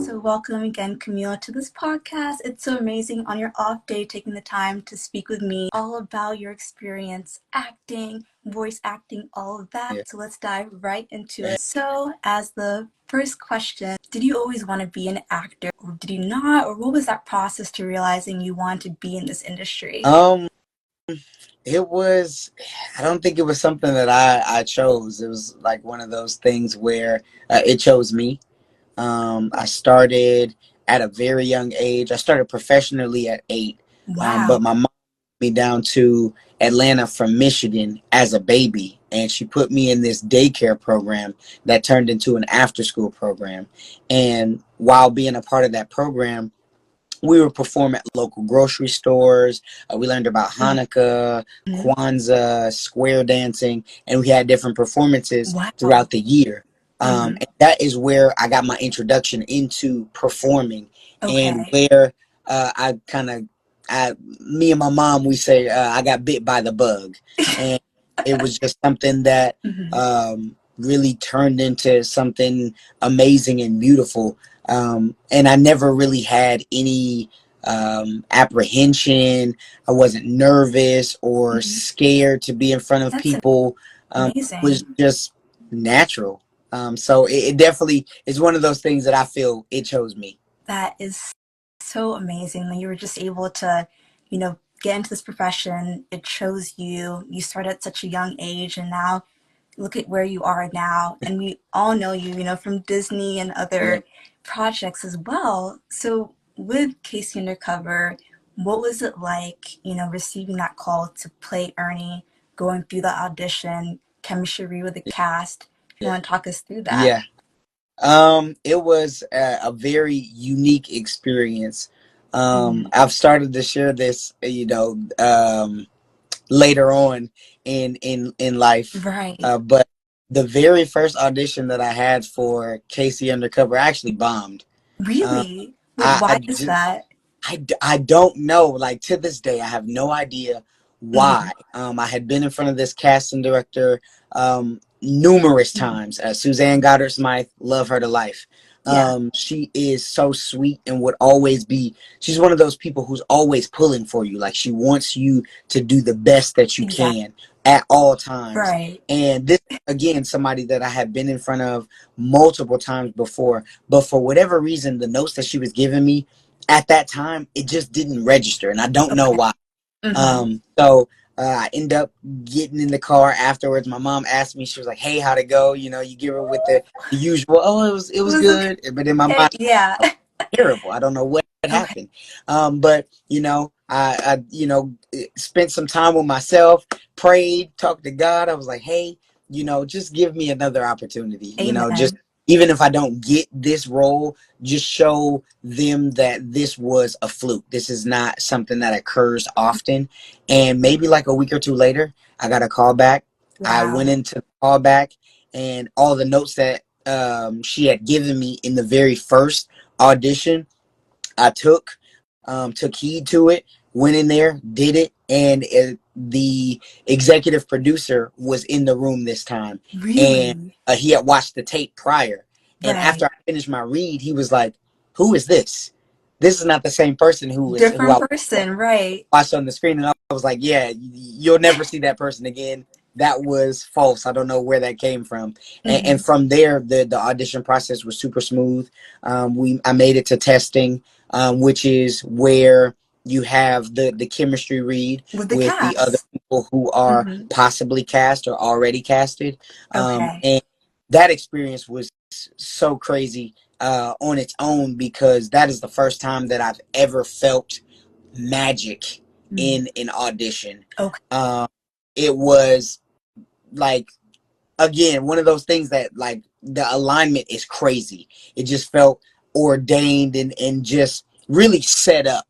So welcome again, Camille, to this podcast. It's so amazing on your off day taking the time to speak with me all about your experience acting, voice acting, all of that. Yeah. So let's dive right into it. So as the first question, did you always want to be an actor or did you not? Or what was that process to realizing you wanted to be in this industry? It was, I don't think it was something that I chose. It was like one of those things where it chose me. I started at a very young age. I started professionally at 8. Wow. But my mom put me down to Atlanta from Michigan as a baby, and she put me in this daycare program that turned into an after-school program. And while being a part of that program, we would perform at local grocery stores. We learned about Hanukkah, Kwanzaa, square dancing, and we had different performances throughout the year. And that is where I got my introduction into performing, and where me and my mom, we say I got bit by the bug, and it was just something that really turned into something amazing and beautiful. And I never really had any apprehension. I wasn't nervous or scared to be in front of people. It was just natural. So it definitely is one of those things that I feel it chose me. That is so amazing that you were just able to, get into this profession. It chose you. You started at such a young age, and now look at where you are now. And we all know you, from Disney and other projects as well. So with KC Undercover, what was it like, receiving that call to play Ernie, going through the audition, chemistry with the cast? You want to talk us through that? Yeah. It was a very unique experience. I've started to share this, later on in life. Right. But the very first audition that I had for KC Undercover actually bombed. Really? Why is that? I don't know. Like, to this day, I have no idea why. I had been in front of this casting director numerous times. Suzanne Goddard Smythe, love her to life. She is so sweet and would always be, she's one of those people who's always pulling for you. Like, she wants you to do the best that you can at all times. Right. And this, again, somebody that I had been in front of multiple times before, but for whatever reason, the notes that she was giving me at that time, it just didn't register, and I don't know why. So I end up getting in the car afterwards. My mom asked me, she was like, "Hey, how'd it go?" You give her with the usual, "Oh, it was good." But in my mind, terrible. I don't know what happened. But I spent some time with myself, prayed, talked to God. I was like, "Hey, just give me another opportunity." Just even if I don't get this role, just show them that this was a fluke. This is not something that occurs often. And maybe like a week or two later, I got a call back. I went into the call back, and all the notes that she had given me in the very first audition, I took heed to it, went in there, did it, and the executive producer was in the room this time. Really? And he had watched the tape prior. And after I finished my read, he was like, "Who is this? This is not the same person who right? Watched on the screen." And I was like, "Yeah, you'll never see that person again. That was false. I don't know where that came from." And from there, the audition process was super smooth. I made it to testing, which is where you have the chemistry read with the other people who are possibly cast or already casted. And that experience was so crazy on its own, because that is the first time that I've ever felt magic in an audition. It was like, again, one of those things that, like, the alignment is crazy. It just felt ordained and just really set up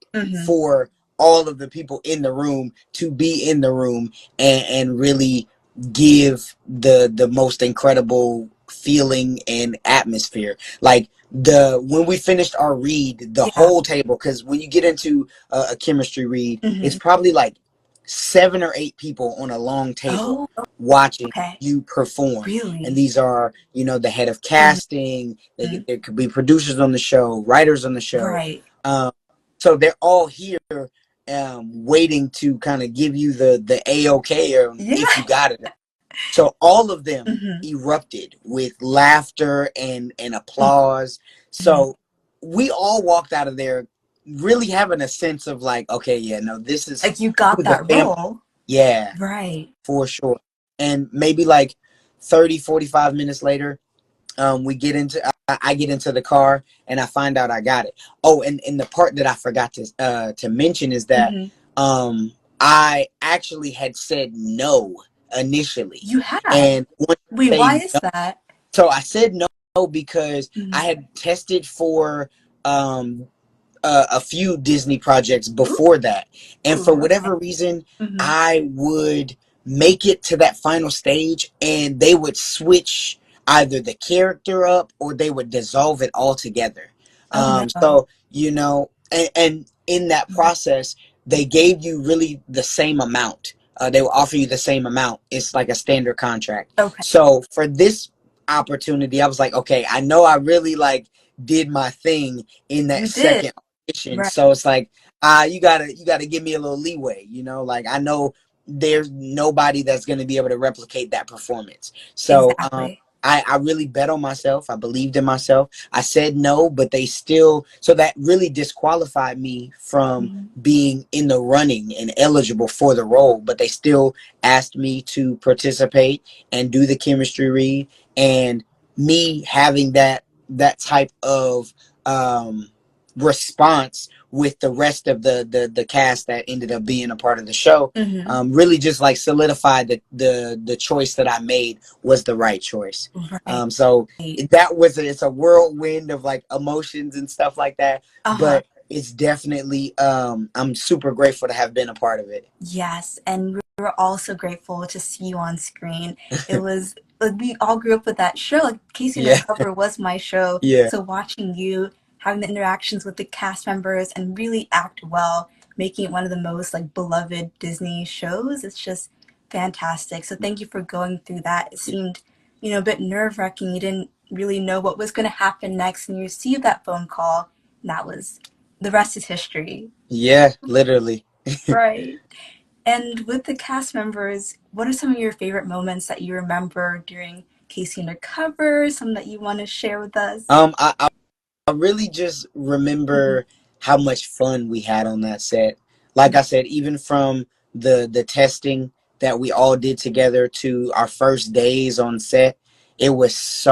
for all of the people in the room to be in the room and really give the most incredible feeling and atmosphere. Like, when we finished our read, the whole table, because when you get into a chemistry read, it's probably like 7 or 8 people on a long table. watching Okay. you perform. And Really? these are, the head of Mhm. casting. There could be producers on the show, writers on the show. Right. Um, so they're all here waiting to kind of give you the A-OK if you Yeah. got it. So all of them Hmm. erupted with laughter and Hmm. applause. So we all walked out of there really having a sense of like, okay, yeah, no, this is Like you who got the that family. role. Yeah, Right. for sure. And maybe like 30, 45 minutes later, we get into I get into the car and I find out I got it. Oh, and the part that I forgot to mention is that Hmm. I actually had said no initially. You had. And once Wait, I why say is no, that? so I said no because Hmm. I had tested for um a few Disney projects Ooh, before that. And for okay. whatever reason, Hmm. I would make it to that final stage and they would switch either the character up or they would dissolve it altogether. Oh no. So, and in that process, they gave you really the same amount. They will offer you the same amount. It's like a standard contract. Okay. So for this opportunity, I was like, okay, I know I really like did my thing in that You did. second audition. Right. So it's like, you gotta give me a little leeway, like I know there's nobody that's gonna be able to replicate that performance. So Exactly. I really bet on myself. I believed in myself. I said no, but they still, so that really disqualified me from Hmm. being in the running and eligible for the role, but they still asked me to participate and do the chemistry read. And me having that type of um response with the rest of the cast that ended up being a part of the show, Hmm. really just like solidified that the choice that I made was the right choice. Right. So it's a whirlwind of like emotions and stuff like that, Uh-huh. but it's definitely I'm super grateful to have been a part of it. Yes, and we were all so grateful to see you on screen. It was like we all grew up with that show. Like KC Yeah, Undercover was my show, yeah, so watching you having the interactions with the cast members and really act well, making it one of the most like beloved Disney shows, it's just fantastic. So thank you for going through that. It seemed, a bit nerve-wracking. You didn't really know what was going to happen next, and you received that phone call, and that was the rest is history. yeah, literally. Right. And with the cast members, what are some of your favorite moments that you remember during KC Undercover? Some that you want to share with us? I really just Hmm. remember how much fun we had on that set. Like I said, even from the testing that we all did together to our first days on set, it was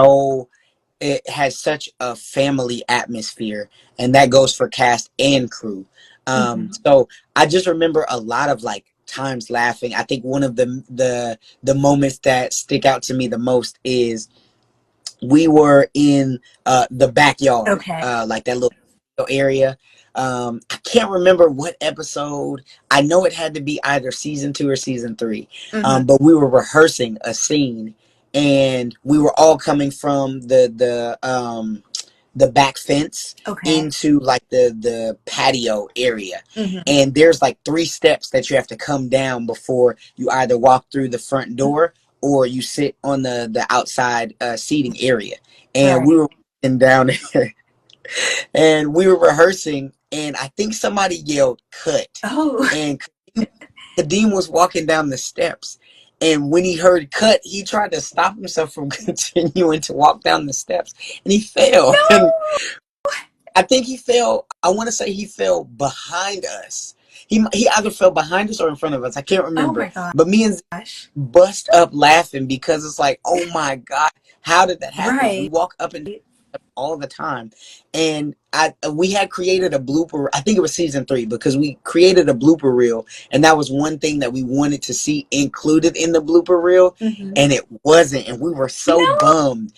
it has such a family atmosphere, and that goes for cast and crew. Hmm. So I just remember a lot of like times laughing. I think one of the moments that stick out to me the most is we were in the backyard, Okay. like that little area. I can't remember what episode. I know it had to be either season 2 or season 3. Hmm. But we were rehearsing a scene, and we were all coming from the back fence Okay. into like the patio area. Hmm. And there's like 3 steps that you have to come down before you either walk through the front door or you sit on the outside seating area. And we Right. were down there and we were rehearsing, and I think somebody yelled cut, Oh, and Kadeem was walking down the steps, and when he heard cut, he tried to stop himself from continuing to walk down the steps, and he fell. And no. I think he fell. I want to say he fell behind us. He either fell behind us or in front of us. I can't Oh remember. my But me and gosh. bust up laughing because it's like, oh my god, how did that happen? We Right. walk up and all the time. And we had created a blooper. I think it was season 3 because we created a blooper reel, and that was one thing that we wanted to see included in the blooper reel, Hmm. and it wasn't. And we were so No. bummed.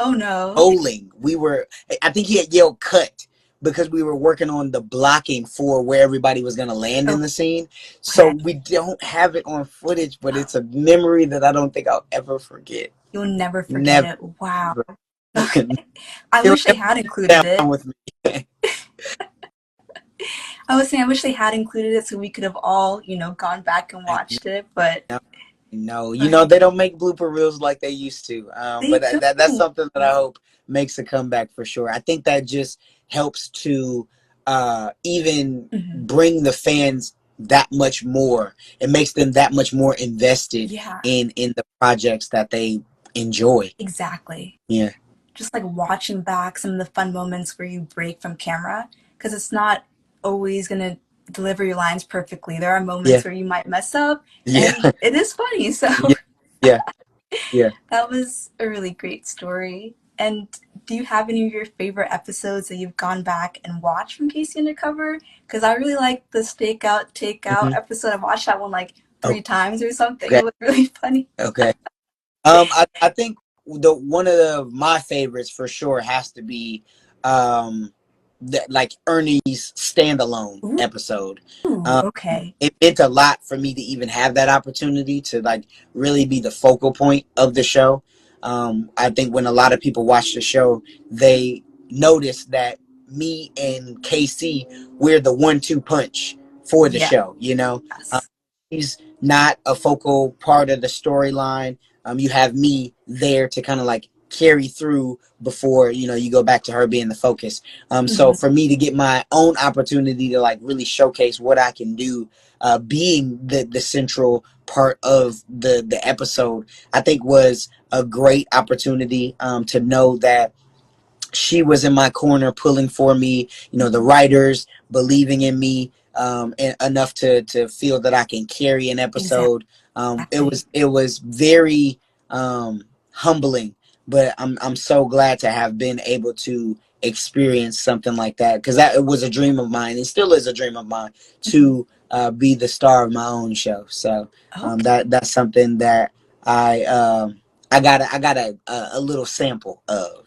Oh no. Bowling. I think he had yelled cut because we were working on the blocking for where everybody was going to land in the scene. So Okay. we don't have it on footage, but it's a memory that I don't think I'll ever forget. You'll never forget Never. it. Wow. Okay. I It'll wish they never had included down it. with me. I was saying I wish they had included it so we could have all, gone back and I watched it, but No, Right. they don't make blooper reels like they used to. They But that's don't. something that I hope makes a comeback for sure. I think that just helps to even Mhm. bring the fans that much more. It makes them that much more invested Yeah, in the projects that they enjoy. exactly. Yeah. Just like watching back some of the fun moments where you break from camera, because it's not always going to deliver your lines perfectly. There are Yeah. moments where you might mess up, Yeah. and it is funny. So Yeah. Yeah. Yeah. that was a really great story. And do you have any of your favorite episodes that you've gone back and watched from KC Undercover? Because I really like the Stakeout Takeout Hmm. episode. I watched that one like 3 times or something. Okay. It was really funny. Okay. I think the one of my favorites for sure has to be um like Ernie's standalone episode. Ooh, Um, okay. it meant a lot for me to even have that opportunity to like really be the focal point of the show. I think when a lot of people watch the show, they notice that me and KC, we're the 1-2 punch for the Yes. show. He's not a focal part of the storyline. You have me there to kind of like carry through before you go back to her being the focus. So Mhm. for me to get my own opportunity to like really showcase what I can do, being the central part of the episode, I think was a great opportunity, to know that she was in my corner pulling for me, the writers believing in me, enough to feel that I can carry an episode. It Exactly. was very humbling, but I'm so glad to have been able to experience something like that, because that it was a dream of mine and still is a dream of mine Mhm. to be the star of my own show. So Okay. that's something that I got a little sample of.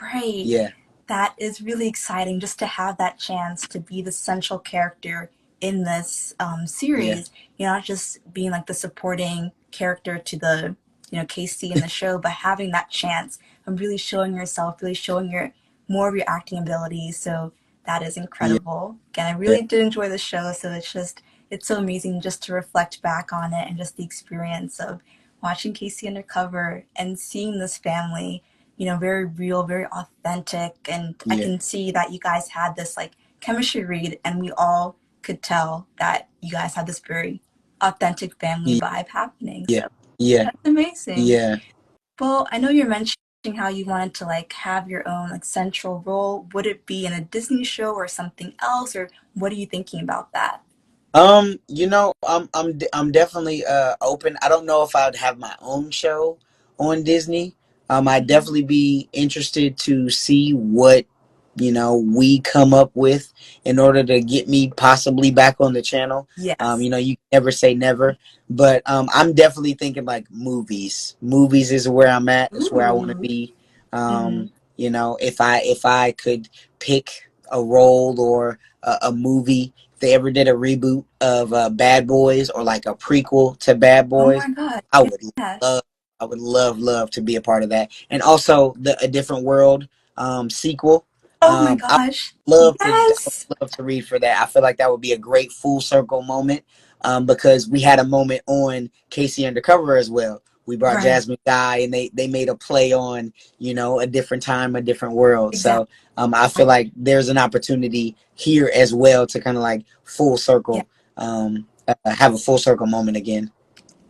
Right. Yeah, That is really exciting just to have that chance to be the central character in this yeah, series. You're not just being like the supporting character to the, KC in the show, but having that chance of really showing yourself, really showing your more of your acting abilities. So that is yeah, incredible. Again, I yeah, really did enjoy the show, so it's so amazing just to reflect back on it and just the experience of watching KC Undercover and seeing this family, very real, very authentic. And I yeah, can see that you guys had this like chemistry read, and we all could tell that you guys had this very authentic family yeah, vibe happening. yeah, So yeah, that's amazing. yeah. Well, I know you're mentioning how you wanted to like have your own like central role. Would it be in a Disney show or something else, or what are you thinking about that? I'm definitely open. I don't know if I'd have my own show on Disney. I'd Mhm. definitely be interested to see what we come up with in order to get me possibly back on the channel. Yes. You never say never, but I'm definitely thinking like movies. Movies is where I'm at. It's where I want to Ooh. be. Hmm. If I could pick a role or a movie, if they ever did a reboot of Bad Boys or like a prequel to Bad Oh Boys, my God. I would Yeah. love, I would love to be a part of that. And also the A Different World sequel. Oh my I gosh. I Yes. would love to read for that. I feel like that would be a great full circle moment, because we had a moment on KC Undercover as well. We brought Right. Jasmine Guy, and they made a play on a different time, a different world. Exactly. So I feel like there's an opportunity here as well to kind of like full Yeah. circle, have a full circle moment again.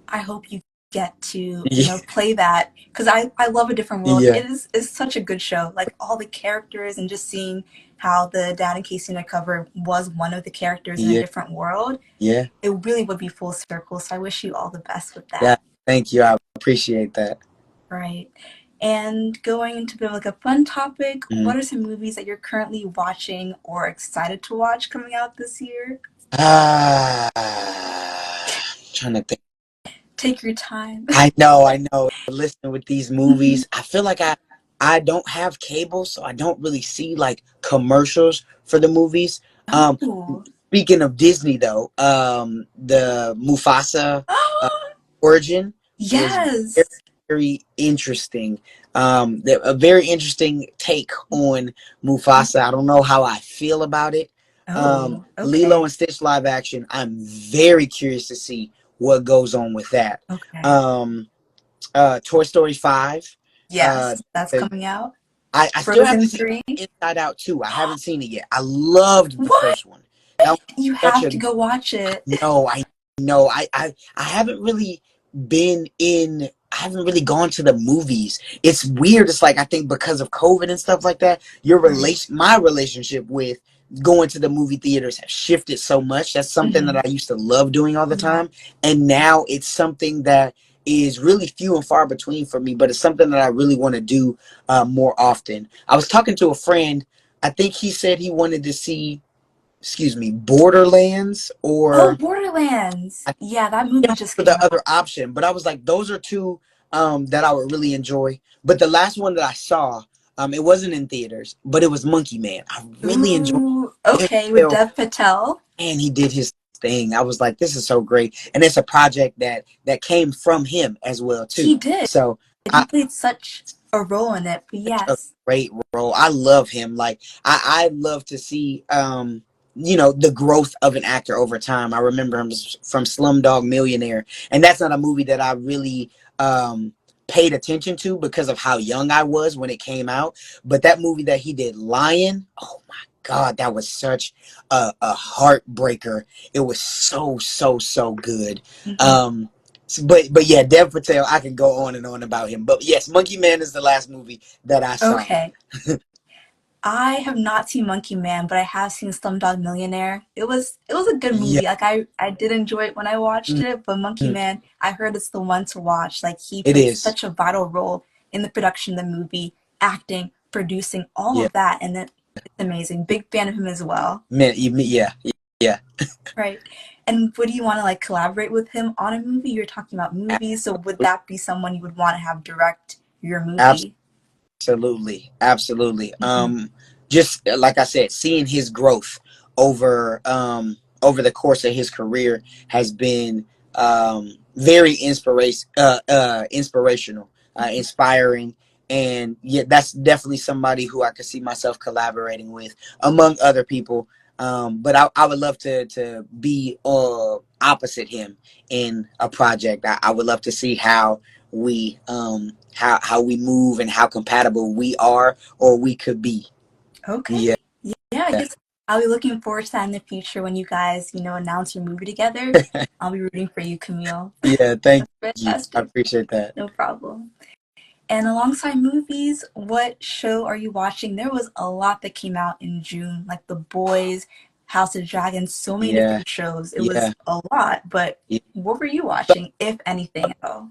I hope you get to, Yeah, play that because I love A Different World. yeah, It is such a good show. Like all the characters and just seeing how the dad in Casey Undercover was one of the characters in A yeah, Different World. yeah, It really would be full circle. So I wish you all the best with yeah. that. Thank you. I appreciate that. Right. And going into a bit of like a fun topic, Mhm. what are some movies that you're currently watching or excited to watch coming out this year? Ah, trying to think. Take your time. I know. Listening with these movies, I feel like I don't have cable, so I don't really see like commercials for the movies. Um, Oh. Speaking of Disney, though, the Mufasa origin was very, Yes. very interesting. A very interesting take on Mufasa. I don't know how I feel about it. Oh, Lilo okay. and Stitch live action. I'm very curious to see what goes on with that. Okay. Um, Toy Story 5. Uh, Yes, that's coming out. I still Frozen haven't seen 3. Inside Out 2. I haven't seen it yet. I loved the What? first one. That was You such have a to go watch it. no, I know. I haven't really I haven't really gone to the movies. It's weird. It's like I think because of COVID and stuff like that, Right. my relationship with going to the movie theaters have shifted so much. That's something that Hmm. I used to love doing all the Yeah. time. And now it's something that is really few and far between for me, but it's something that I really want to do more often. I was talking to a friend. I think he said he wanted to see, excuse me, Borderlands Oh, or Borderlands. I Yeah, that movie just for the came other out. option, but I was like, those are two that I would really enjoy. But the last one that I saw, it wasn't in theaters, but it was Monkey Man. I really enjoyed Ooh, it. okay, with Dev Patel. And he did his thing. I was like, this is so great, and it's a project that came from him as well He too. did. So He I, played such a role in it. But such a yes. great role. I love him. Like I love to see the growth of an actor over time. I remember him from Slumdog Millionaire, and that's not a movie that I really paid attention to because of how young I was when it came out. But that movie that he did, Lion, oh my God, that was such a heartbreaker. It was so good. Hmm. Um, but yeah, Dev Patel, I can go on and on about him. But yes, Monkey Man is the last movie that I saw. Okay. I have not seen Monkey Man, but I have seen Slumdog Millionaire. It was a good Yeah, movie. Like I did enjoy it when I watched it, but Monkey mhm, Man, I heard it's the one to watch. Like he it played is. such a vital role in the production of the movie, acting, producing, all Yeah, of that, and it's amazing. Big fan of him as well. man, yeah, yeah, Right. And would you want to like collaborate with him on a movie? You're talking about movies, so would that be someone you would want to have direct your movie? absolutely, absolutely. Hmm. Just like I said, seeing his growth over the course of his career has been very inspirational, inspiring, and yeah, that's definitely somebody who I could see myself collaborating with, among other people. But I would love to be opposite him in a project. I would love to see how we how we move and how compatible we are or we could be. Yeah. Okay. Yeah, I guess I'll be looking forward to that in the future when you guys, announce your movie together. I'll be rooting for you, Camille. Yeah, thank That's you. I fantastic. appreciate that. No problem. And alongside movies, what show are you watching? There was a lot that came out in June, like The Boys, House of Dragons, so many Yeah, different shows. It was yeah, a lot, but yeah. what were you So watching, if anything at all?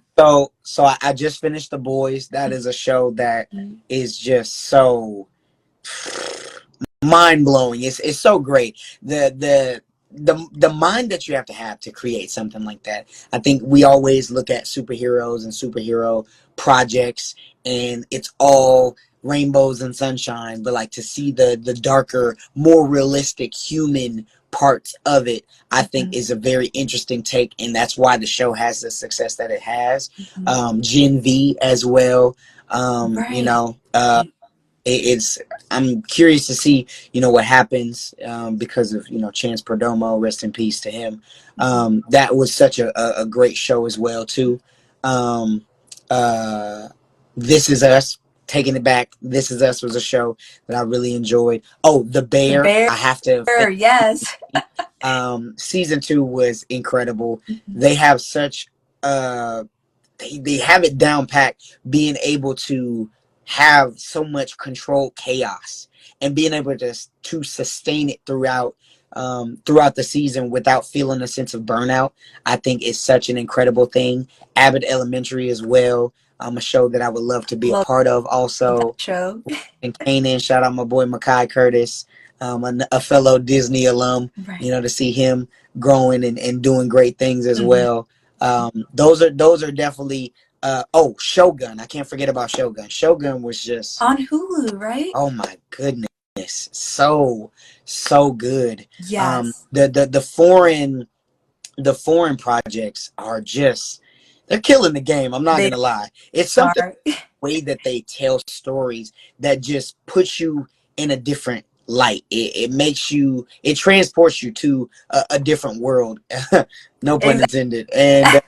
so I just finished The Boys. That is a show that Mhm. is just so mind blowing. It's so great. The mind that you have to create something like that. I think we always look at superheroes and superhero projects, and it's all rainbows and sunshine. But like to see the darker, more realistic human parts of it, I think Mhm. is a very interesting take, and that's why the show has the success that it has. Mhm. Gen V as well. Right. It's I'm curious to see what happens because of Chance Perdomo, rest in peace to him. Mhm. That was such a great show as well too. um, uh, This Is Us, taking it back, This Is Us was a show that I really enjoyed. Oh, The The Bear, Bear, I have to yes. season 2 was incredible. Mhm. They have such uh they have it down packed, being able to have so much controlled chaos and being able to sustain it throughout the season without feeling a sense of burnout. I think is such an incredible thing. Abbott Elementary as well, a show that I would love to be a Love part of that also. show. And Kanan, shout out my boy Makai Curtis, a fellow Disney alum, Right. to see him growing and doing great things as Hmm. well. Those are definitely oh, Shogun. I can't forget about Shogun. Shogun was just, On Hulu, right? oh my goodness, so good. Yes. The foreign projects are just, they're killing the game. I'm not They gonna lie. It's something are. way that they tell stories that just puts you in a different light. It makes you, it transports you to a different world. No pun Exactly. intended. And I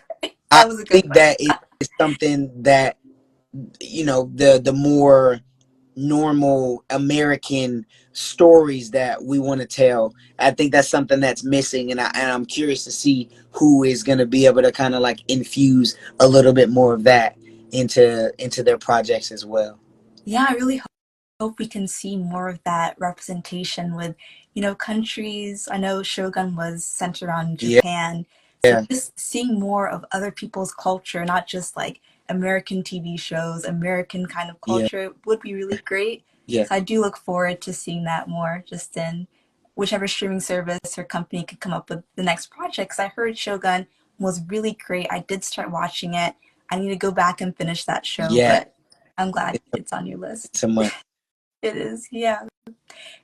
That was a good think one. that it is something that, you know, the more normal American stories that we want to tell. I think that's something that's missing, and I'm curious to see who is going to be able to kind of like infuse a little bit more of that into their projects as well. Yeah, I really hope we can see more of that representation with, countries. I know Shogun was centered around Yeah, Japan. So yeah, just seeing more of other people's culture, not just like American TV shows, American kind of yeah, culture would be really great. yeah, So I do look forward to seeing that more just in whichever streaming service or company could come up with the next project. Because I heard Shogun was really great. I did start watching it. I need to go back and finish that show, yeah. but I'm glad It's it's on your list. it's a must. It is, yeah.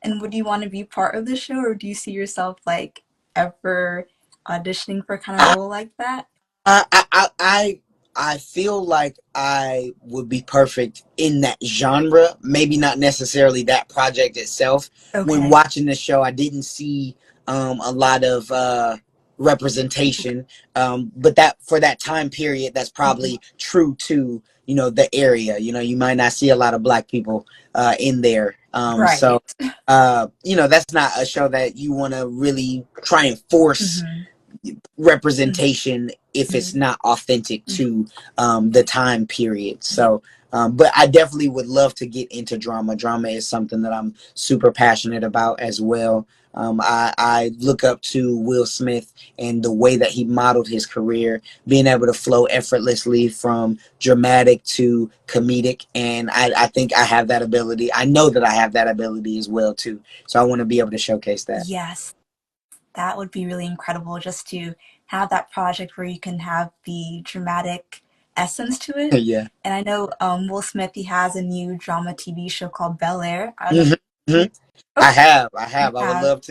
And would you want to be part of the show, or do you see yourself like ever auditioning for a kind of role like that? I feel like I would be perfect in that genre. Maybe not necessarily that project itself. When Okay. watching the show, I didn't see a lot of representation. But that for that time period, that's Mhm. probably true to, you know, the area. You know, you might not see a lot of black people in there. Right. You know, that's not a show that you want to really try and force Hmm. representation if it's Hmm. not authentic to the time period. So, but I definitely would love to get into drama. Drama is something that I'm super passionate about as well. I look up to Will Smith and the way that he modeled his career, being able to flow effortlessly from dramatic to comedic. And I think I have that ability. I know that I have that ability as well, too. So I want to be able to showcase that. Yes, that would be really incredible just to have that project where you can have the dramatic essence to it. Yeah. And I know Will Smith, he has a new drama TV show called Bel Air. I don't know if Mhm. you, okay, I you have. I would have. love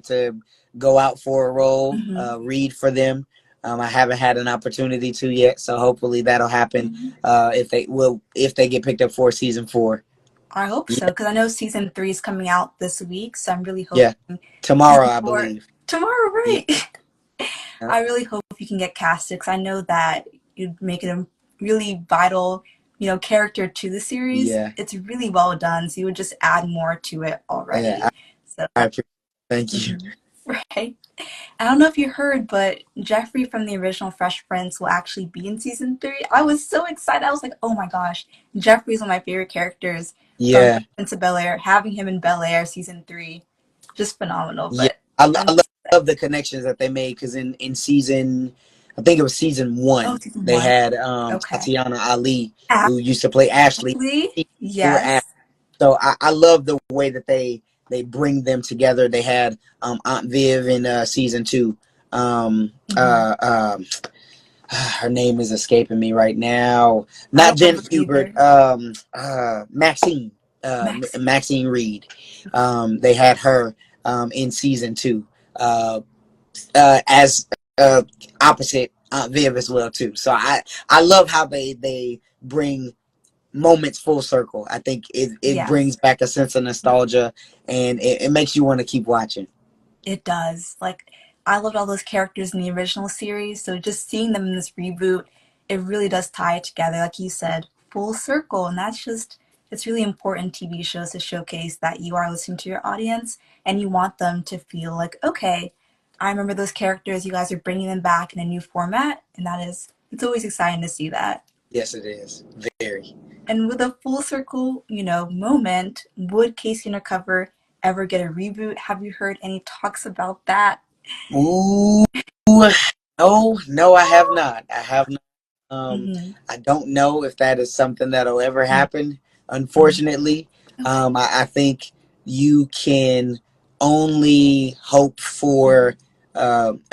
to go out for a role, Hmm. read for them. I haven't had an opportunity to yet, so hopefully that'll happen. Hmm. If they get picked up for season 4. I hope Yeah, so, because I know season three is coming out this week, so I'm really yeah. hoping Tomorrow, season I four believe. tomorrow, Yeah, right? I really hope you can get casted, because I know that you'd make it a really vital, character to the series. yeah, It's really well done, so you would just add more to it yeah. already. So, I appreciate it. Thank you. mhm, right. I don't know if you heard, but Jeffrey from the original Fresh Prince will actually be in season three. I was so excited. I was like, oh my gosh, Jeffrey's one of my favorite characters from Yeah, Fresh Prince of Bel Air. Having him in Bel Air season three, just phenomenal. yeah. But I I'm love the connections that they made because in season, I think it was season oh, 1, season they one. had Okay. Tatiana Ali, who used to play Ashley. Ashley, They were Ashley. yes. So I love the way that they bring them together. They had Aunt Viv in season 2. Um, Hmm. uh, um, her name is escaping me right now. I Not don't Jen remember Hubert. either. Maxine. Maxine. Maxine Reed. They had her in season 2 as uh, opposite Aunt Viv as well too. So I love how they bring moments full circle. I think it Yes. brings back a sense of nostalgia, and it makes you want to keep watching. It does. Like, I loved all those characters in the original series, so just seeing them in this reboot, it really does tie it together. Like you said, full circle. And that's just, it's really important TV shows to showcase that you are listening to your audience and you want them to feel like, okay, I remember those characters, you guys are bringing them back in a new format. And that is, it's always exciting to see that. Yes, it is very. And with a full circle, moment, would KC Undercover ever get a reboot? Have you heard any talks about that? Ooh, no, I have not. I have not. Hmm. I don't know if that is something that'll ever happen. Hmm. Unfortunately, Okay. I think you can only hope for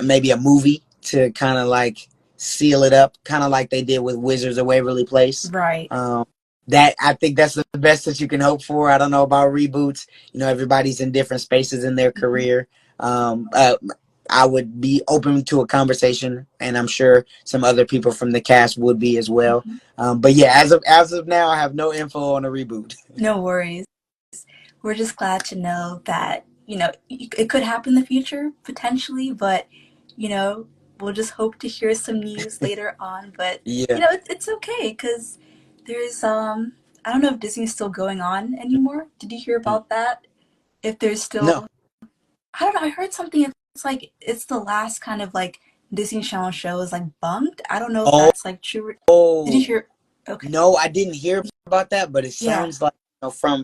maybe a movie to kind of like seal it up, kind of like they did with Wizards of Waverly Place. Right. That I think that's the best that you can hope for. I don't know about reboots. You know, everybody's in different spaces in their Hmm. career. Um, uh, I would be open to a conversation, and I'm sure some other people from the cast would be as well. Hmm. But yeah, as of now, I have no info on a reboot. No worries. we're just glad to know that, it could happen in the future, potentially, but, you know, we'll just hope to hear some news later on. But, Yeah. it's okay because there's, I don't know if Disney's still going on anymore. Did you hear Mm. about that? If there's No. still, I don't know, I heard something, it's like, it's the last kind of like Disney Channel show is like bunked. I don't know if Oh, that's like true. Did you hear? Okay. no, I didn't hear about that, but it Yeah. sounds like,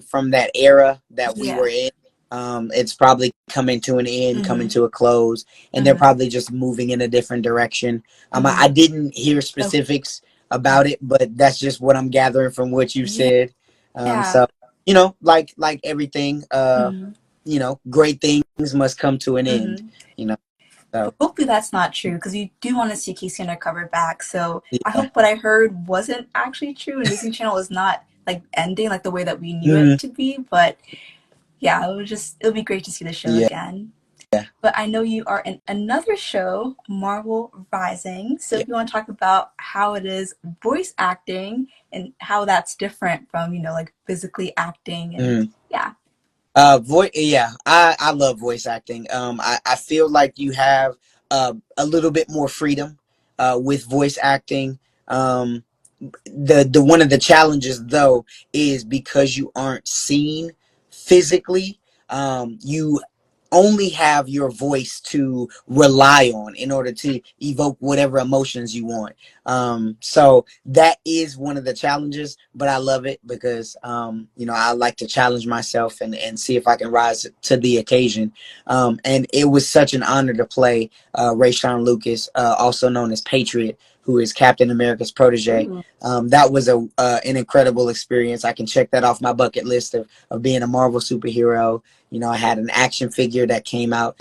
from that era that we were Yeah. in. It's probably coming to an end, coming Mm-hmm. to a close, and they're Mm-hmm. probably just moving in a different direction. Mm-hmm. I didn't hear Okay. specifics about it, but that's just what I'm gathering from what you Yeah. said. Yeah. So like everything, Mm-hmm. great things must come to an end. Mm-hmm. You know, so Hopefully that's not true because we do want to see KC Undercover back. So I yeah. hope what I heard wasn't actually true and Disney Channel is not like ending like the way that we knew Mhm. it to be. But yeah, it'll be great to see the show Yeah. again. Yeah. But I know you are in another show, Marvel Rising. So Yeah. if you want to talk about how it is voice acting and how that's different from, like physically acting and Mhm. yeah. Voice, yeah, I love voice acting. I feel like you have a little bit more freedom with voice acting. Um, the one of the challenges though is because you aren't seen physically. You only have your voice to rely on in order to evoke whatever emotions you want. So that is one of the challenges, but I love it because, I like to challenge myself and see if I can rise to the occasion. And it was such an honor to play Rayshawn Lucas, also known as Patriot, who is Captain America's protege. Ooh. That was an incredible experience. I can check that off my bucket list of being a Marvel superhero. I had an action figure that came out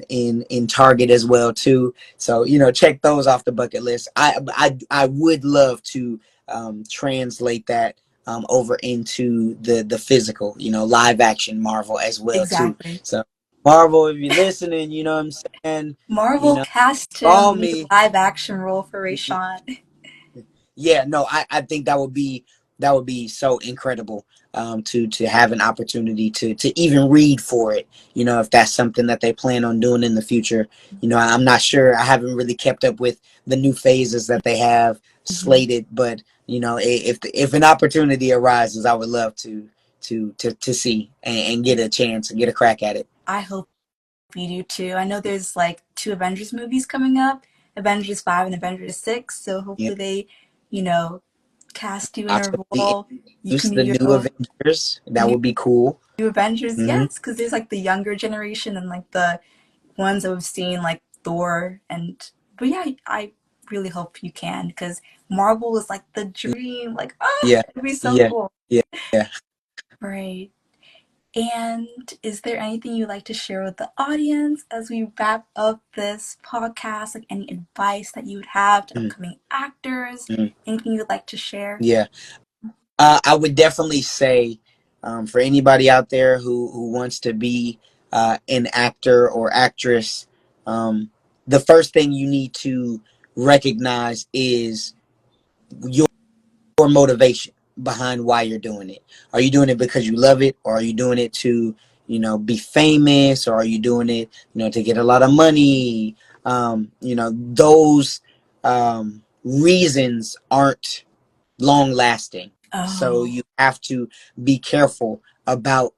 in Target as well too. So check those off the bucket list. I would love to translate that over into the physical, live action Marvel as well too. Exactly. So Marvel, if you're listening, you know what I'm saying. You Marvel know, cast call him in the me. live action role for Rayshawn. Yeah, no, I think that would be so incredible, to have an opportunity to even read for it, if that's something that they plan on doing in the future. I'm not sure. I haven't really kept up with the new phases that they have Mm-hmm. slated, but if an opportunity arises, I would love to see and get a chance and get a crack at it. I hope you do too. I know there's like two Avengers movies coming up, Avengers 5 and Avengers 6. So Yeah, hopefully they, you know, cast you in a possibly role. You introduce can the be new your Avengers. That new would be cool. Avengers, Hmm. yes, because there's like the younger generation and like the ones that we've seen like Thor and but yeah, I really hope you can because Marvel is like the dream. Like, Yeah, it'd be so yeah, cool. yeah, yeah. Right. And is there anything you'd like to share with the audience as we wrap up this podcast? Like any advice that you would have to Mm, upcoming actors? mm. Anything you'd like to share? Yeah. I would definitely say, for anybody out there who wants to be an actor or actress, the first thing you need to recognize is your motivation behind why you're doing it. Are you doing it because you love it, or are you doing it to, be famous, or are you doing it, to get a lot of money? Those reasons aren't long lasting. So Oh. you have to be careful about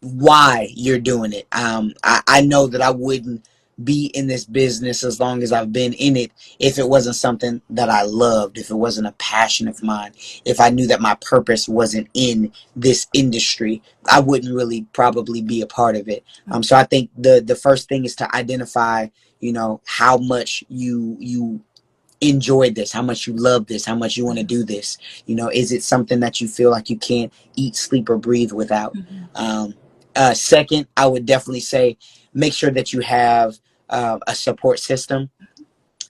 why you're doing it. I know that I wouldn't be in this business as long as I've been in it if it wasn't something that I loved, if it wasn't a passion of mine, if I knew that my purpose wasn't in this industry, I wouldn't really probably be a part of it. So I think the first thing is to identify, how much you enjoy this, how much you love this, how much you want to Mhm. do this. Is it something that you feel like you can't eat, sleep, or breathe without? Mhm. Second, I would definitely say make sure that you have a support system.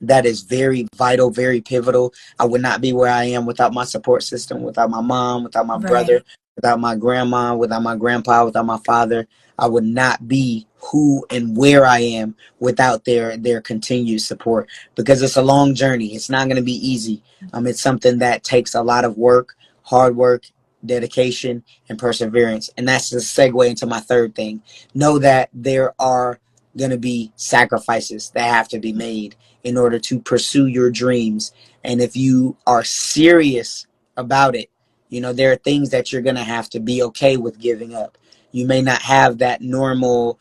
That is very vital, very pivotal. I would not be where I am without my support system, without my mom, without my brother, Right. without my grandma, without my grandpa, without my father. I would not be who and where I am without their continued support, because it's a long journey. It's not going to be easy. It's something that takes a lot of work, hard work, dedication, and perseverance. And that's the segue into my third thing. Know that there are going to be sacrifices that have to be made in order to pursue your dreams. And if you are serious about it, you know, there are things that you're going to have to be okay with giving up. You may not have that normal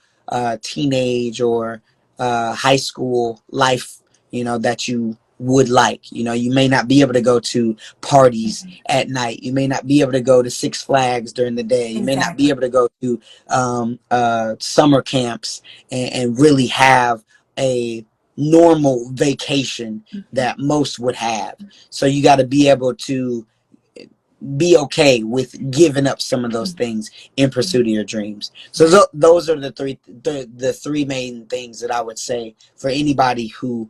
teenage or high school life, you know, that you would like. You know, you may not be able to go to parties at night. You may not be able to go to Six Flags during the day. You may not be Exactly. able to go to summer camps and really have a normal vacation that most would have. So you got to be able to be okay with giving up some of those things in pursuit of your dreams. So those are the three main things that I would say for anybody who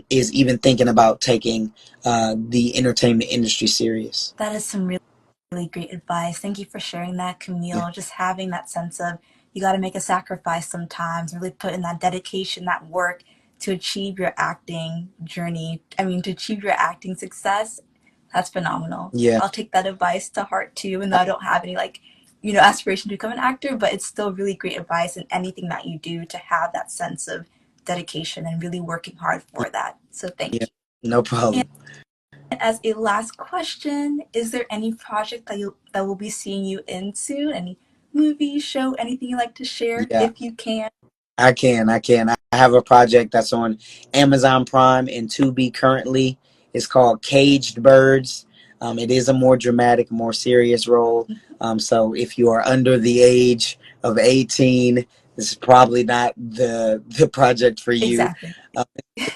is even thinking about taking the entertainment industry serious. That is some really great advice. Thank you for sharing that, Yeah, Camille. Just having that sense of you got to make a sacrifice sometimes, really put in that dedication, that work to achieve your acting journey. I mean, to achieve your acting success. That's phenomenal. yeah, I'll take that advice to heart too, even though I don't have any aspiration to become an actor, but it's still really great advice in anything that you do to have that sense of dedication and really working hard for that. So yeah. thank you. No And problem. as a last question, is there any project that will be seeing you in soon? Any movie, show, anything you like to share Yeah. if you can? I have a project that's on Amazon Prime and Tubi currently. It's called Caged Birds. It is a more dramatic, more serious role. So if you are under the age of 18, this is probably not the project for you. Exactly.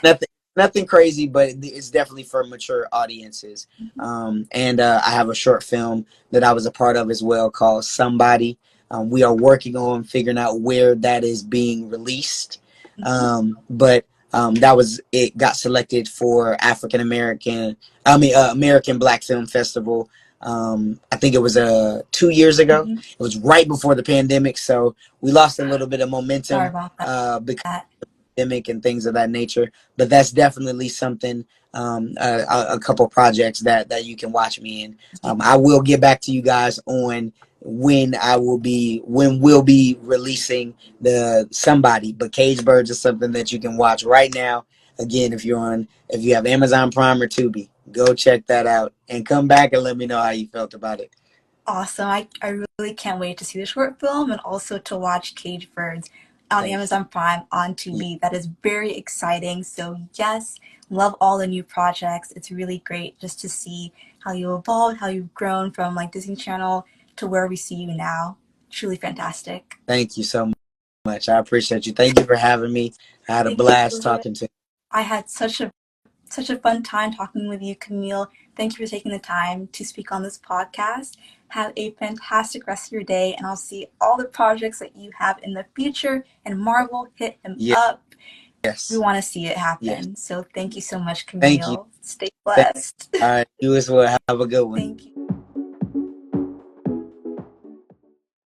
Nothing, nothing crazy, but it's definitely for mature audiences. And I have a short film that I was a part of as well called Somebody. We are working on figuring out where that is being released. But that was it. Got selected for African American, American Black Film Festival. I think it was 2 years ago. It was right before the pandemic, so we lost a little bit of Sorry momentum about because that. and things of that nature. But that's definitely something, a couple projects that you can watch me in. I will get back to you guys on when we'll be releasing the Somebody. But Cage Birds is something that you can watch right now. Again, if you have Amazon Prime or Tubi, go check that out and come back and let me know how you felt about it. Awesome. I really can't wait to see the short film and also to watch Cage Birds on Thank you. Amazon Prime on Yeah, Tubi. That is very exciting. So, yes, love all the new projects. It's really great just to see how you evolved, how you've grown from like Disney Channel to where we see you now. Truly fantastic. thank you so much. I appreciate you. Thank you for having me. I had a Thank blast you. talking to you. I had such a fun time talking with you, Camille. Thank you for taking the time to speak on this podcast. Have a fantastic rest of your day, and I'll see all the projects that you have in the future. And Marvel, hit him Yeah, up. We yes, want to see it yes. happen. So thank you so much, Thank you. Camille. Stay Thank, blessed. all right. You as well. Have a good one. Thank you.